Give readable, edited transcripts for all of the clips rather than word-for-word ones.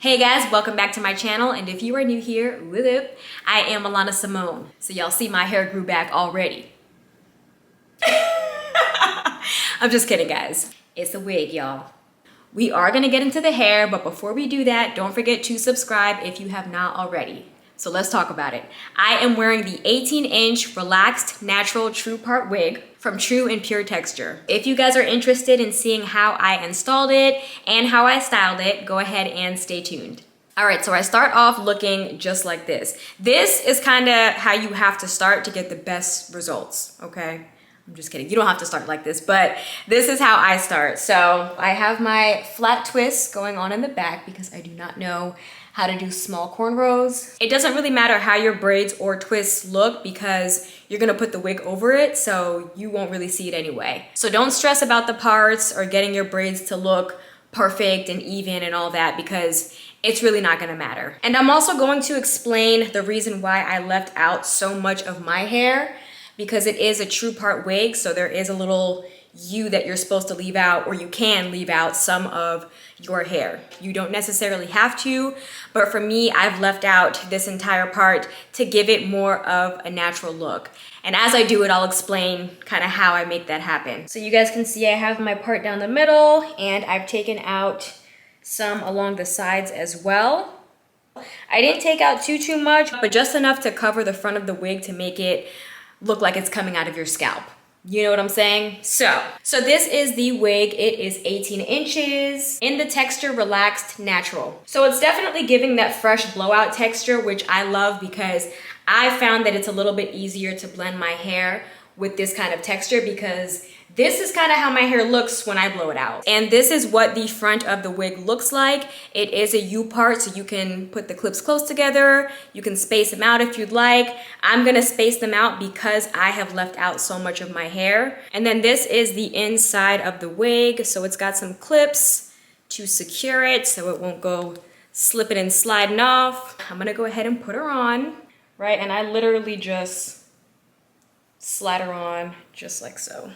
Hey guys, welcome back to my channel, and if you are new here, what up? I am Alana Simone. So y'all see my hair grew back already. I'm just kidding, guys. It's a wig, y'all. We are gonna get into the hair, but before we do that, don't forget to subscribe if you have not already. So let's talk about it. I am wearing the 18-inch Relaxed Natural TruPart Wig from True and Pure Texture. If you guys are interested in seeing how I installed it and how I styled it, go ahead and stay tuned. All right, so I start off looking just like this. This is kind of how you have to start to get the best results, okay? I'm just kidding, you don't have to start like this, but this is how I start. So I have my flat twist going on in the back because I do not know how to do small cornrows. It doesn't really matter how your braids or twists look because you're gonna put the wig over it, so you won't really see it anyway. So don't stress about the parts or getting your braids to look perfect and even and all that because it's really not gonna matter. And I'm also going to explain the reason why I left out so much of my hair because it is a TruPart wig, so there is a little you that you're supposed to leave out, or you can leave out some of your hair. You don't necessarily have to, but for me, I've left out this entire part to give it more of a natural look. And as I do it, I'll explain kind of how I make that happen. So you guys can see I have my part down the middle, and I've taken out some along the sides as well. I didn't take out too much, but just enough to cover the front of the wig to make it look like it's coming out of your scalp. You know what I'm saying? So this is the wig. It is 18 inches in the texture Relaxed Natural. So it's definitely giving that fresh blowout texture, which I love because I found that it's a little bit easier to blend my hair with this kind of texture because this is kind of how my hair looks when I blow it out. And this is what the front of the wig looks like. It is a U part, so you can put the clips close together. You can space them out if you'd like. I'm gonna space them out because I have left out so much of my hair. And then this is the inside of the wig. So it's got some clips to secure it so it won't go slipping and sliding off. I'm gonna go ahead and put her on, right? And I literally just slide her on just like so.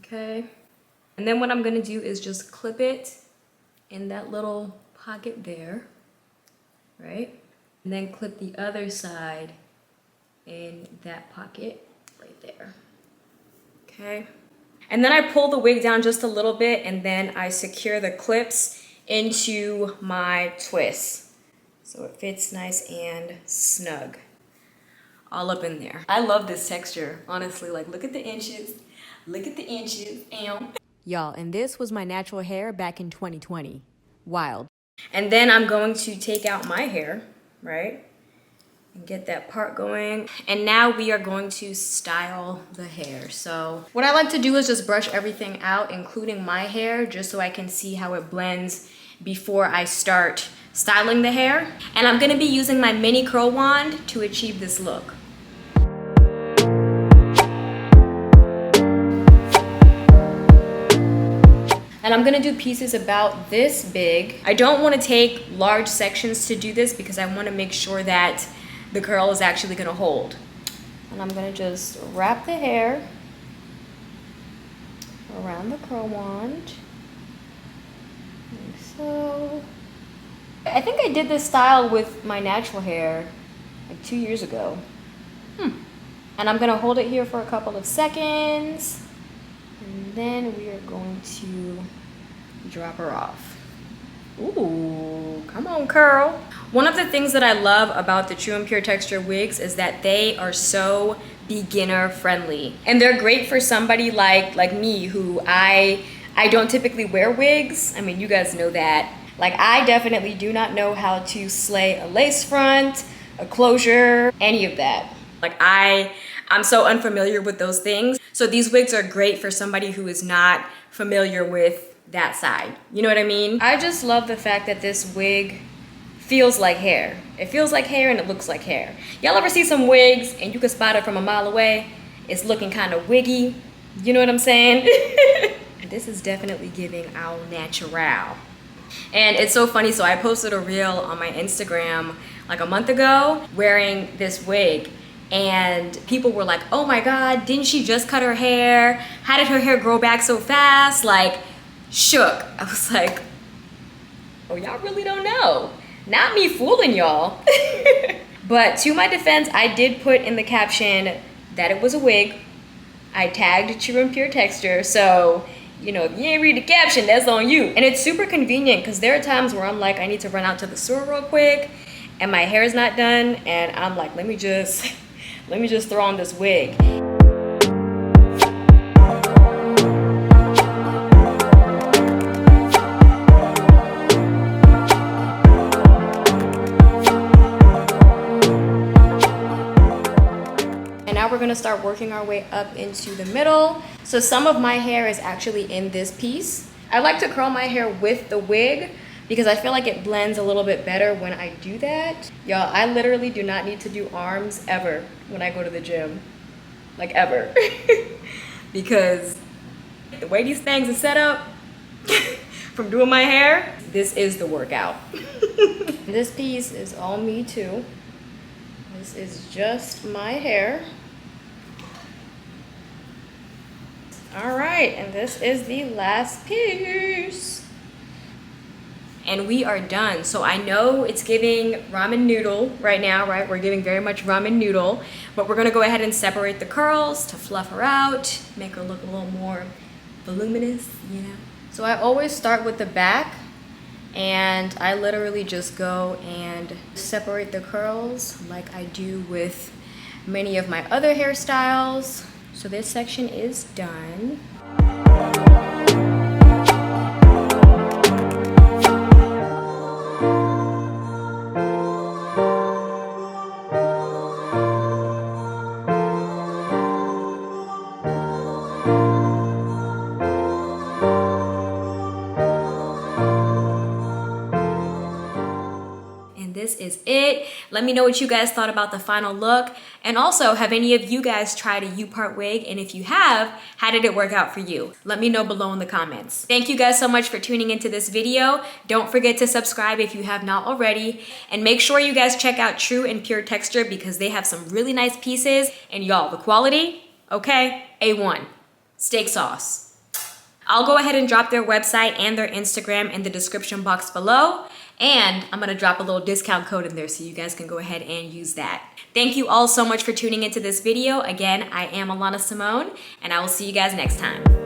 Okay, and then what I'm gonna do is just clip it in that little pocket there, right? And then clip the other side in that pocket right there, okay? And then I pull the wig down just a little bit and then I secure the clips into my twist so it fits nice and snug all up in there. I love this texture, honestly. Like, look at the inches. Look at the inches, Y'all, and this was my natural hair back in 2020. Wild. And then I'm going to take out my hair, right? And get that part going. And now we are going to style the hair. So what I like to do is just brush everything out, including my hair, just so I can see how it blends before I start styling the hair. And I'm gonna be using my mini curl wand to achieve this look. And I'm gonna do pieces about this big. I don't wanna take large sections to do this because I wanna make sure that the curl is actually gonna hold. And I'm gonna just wrap the hair around the curl wand, like so. I think I did this style with my natural hair like 2 years ago. And I'm gonna hold it here for a couple of seconds. And then we are going to drop her off. Ooh, come on, curl. One of the things that I love about the True and Pure Texture wigs is that they are so beginner friendly. And they're great for somebody like me who I don't typically wear wigs. I mean, you guys know that. Like, I definitely do not know how to slay a lace front, a closure, any of that. Like, I'm so unfamiliar with those things. So these wigs are great for somebody who is not familiar with that side. You know what I mean? I just love the fact that this wig feels like hair. It feels like hair and it looks like hair. Y'all ever see some wigs and you can spot it from a mile away? It's looking kind of wiggy. You know what I'm saying? This is definitely giving au natural. And it's so funny, so I posted a reel on my Instagram like a month ago wearing this wig. And people were like, oh my God, didn't she just cut her hair? How did her hair grow back so fast? Like, shook. I was like, Oh, y'all really don't know. Not me fooling y'all. But to my defense, I did put in the caption that it was a wig. I tagged True and Pure Texture, so you know, if you ain't read the caption, that's on you. And it's super convenient because there are times where I'm like, I need to run out to the store real quick and my hair is not done, and I'm like, let me just throw on this wig. Now we're gonna start working our way up into the middle. So some of my hair is actually in this piece. I like to curl my hair with the wig because I feel like it blends a little bit better when I do that. Y'all, I literally do not need to do arms ever when I go to the gym. Like ever. Because the way these things are set up from doing my hair, this is the workout. This piece is all me too. This is just my hair. All right, and this is the last piece. And we are done. So I know it's giving ramen noodle right now, right? We're giving very much ramen noodle, but we're gonna go ahead and separate the curls to fluff her out, make her look a little more voluminous, you know? So I always start with the back, and I literally just go and separate the curls like I do with many of my other hairstyles. So this section is done. This is it. Let me know what you guys thought about the final look. And also, have any of you guys tried a U-part wig? And if you have, how did it work out for you? Let me know below in the comments. Thank you guys so much for tuning into this video. Don't forget to subscribe if you have not already. And make sure you guys check out True and Pure Texture because they have some really nice pieces. And y'all, the quality, okay, A1. Steak sauce. I'll go ahead and drop their website and their Instagram in the description box below. And I'm gonna drop a little discount code in there so you guys can go ahead and use that. Thank you all so much for tuning into this video. Again, I am Alana Simone, and I will see you guys next time.